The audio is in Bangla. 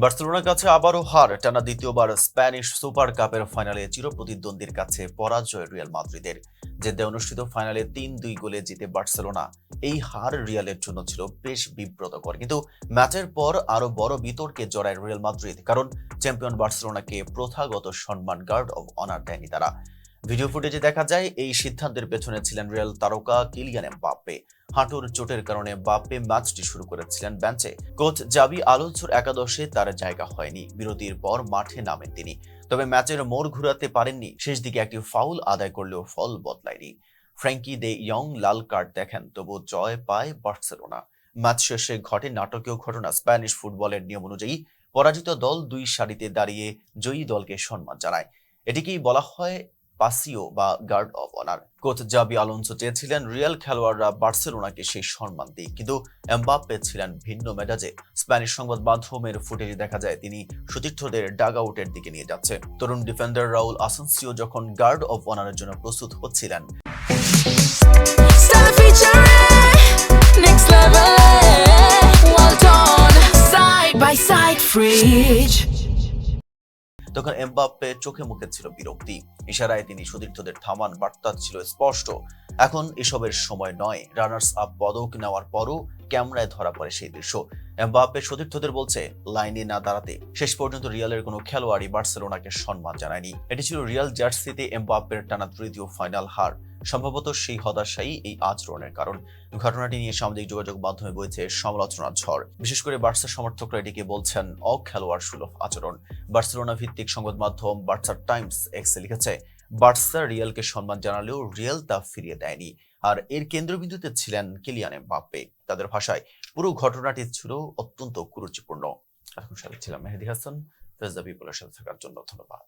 বার্সেলোনার কাছে আবারও হার, টানা দ্বিতীয়বার স্প্যানিশ সুপার কাপের ফাইনালে চিরপ্রতিদ্বন্দ্বীর কাছে পরাজয় রিয়াল মাদ্রিদের। জেদ্দায় অনুষ্ঠিত ফাইনালে ৩-২ গোলে জিতে বার্সেলোনা। এই হার রিয়ালের জন্য ছিল বেশ বিব্রতকর, কিন্তু ম্যাচের পর আরো বড় বিতর্কে জড়ায় রিয়াল মাদ্রিদ, কারণ চ্যাম্পিয়ন বার্সেলোনাকে প্রথাগত সম্মান গার্ড অব অনার দেয়নি তারা। ভিডিও ফুটেজে দেখা যায় এই সিদ্ধান্তের পেছনে ছিলেন রিয়াল তারকা কিলিয়ান এমবাপ্পে। হাঁটুর চোটের কারণে বাপ্পে ম্যাচটি শুরু করেছিলেন বেঞ্চে। কোচ জাবি আলোনসোর একাদশে তার জায়গা হয়নি, বিরতির পর মাঠে নামেন তিনি। তবে ম্যাচের মোড় ঘুরাতে পারেননি, শেষ দিকে একটি ফাউল আদায় করলেও ফল বদলায়নি। ফ্র্যাঙ্কি দে ইয়ং লাল কার্ড দেখেন, তবু জয় পায় বার্সেলোনা। ম্যাচ শেষে ঘটে নাটকীয় ঘটনা। স্প্যানিশ ফুটবলের নিয়ম অনুযায়ী পরাজিত দল দুই সারিতে দাঁড়িয়ে জয়ী দলকে সম্মান জানায়। এটিকেই বলা হয় পাসিও বা guard of honour. Coach Xabi Alonso চেয়েছিলেন রিয়াল খেলোয়াড়রা বার্সেলোনাকে সেই সম্মান দিক, কিন্তু এমবাপ্পে ছিলেন ভিন্ন মেজাজে। স্প্যানিশ সংবাদ মাধ্যমের ফুটেজে দেখা যায় তিনি সতীর্থদের ডাগ আউটের দিকে নিয়ে যাচ্ছে। তরুণ ডিফেন্ডার রাউল আসেন্সিও যখন গার্ড অফ অনারের জন্য প্রস্তুত হচ্ছিলেন, তখন এমবাপ্পে চোখে মুখে ছিল বিরক্তি। ইশারায় তিনি সতীর্থদের থামান, বার্তা ছিল স্পষ্ট, এখন এসবের সময় নয়। রানার্স আপ পদক নেওয়ার পরও ক্যামেরায় ধরা পড়ে সেই দৃশ্য। এমবাপ্পে সতীর্থদের বলছে লাইনে না দাঁড়াতে। শেষ পর্যন্ত রিয়ালের কোনো খেলোয়াড়ই বার্সেলোনাকে সম্মান জানায়নি। এটি ছিল রিয়াল জার্সিতে এমবাপ্পের টানা তৃতীয় ফাইনাল হার। সম্ভবত সেই হতাশাই এই আচরণের কারণ। ঘটনাটি নিয়ে সামাজিক যোগাযোগ মাধ্যমে বইছে সমালোচনার ঝড়। বিশেষ করে বার্সা সমর্থকরা এটিকে বলছেন অখেলোয়াড় সুলভ আচরণ। বার্সেলোনা ভিত্তিক সংবাদ মাধ্যম বার্সা টাইমস এক্সে লিখেছে, বার্সা রিয়ালকে সম্মান জানালেও রিয়াল তা ফিরিয়ে দেয়নি। আর এর কেন্দ্রবিন্দুতে ছিলেন কিলিয়ান এমবাপ্পে। তাদের ভাষায় পুরো ঘটনাটি ছিল অত্যন্ত কুরুচিপূর্ণ। এখন সাথে ছিলাম মেহেদী হাসান। ফেজ দ্য পিপলের সাথে থাকার জন্য ধন্যবাদ।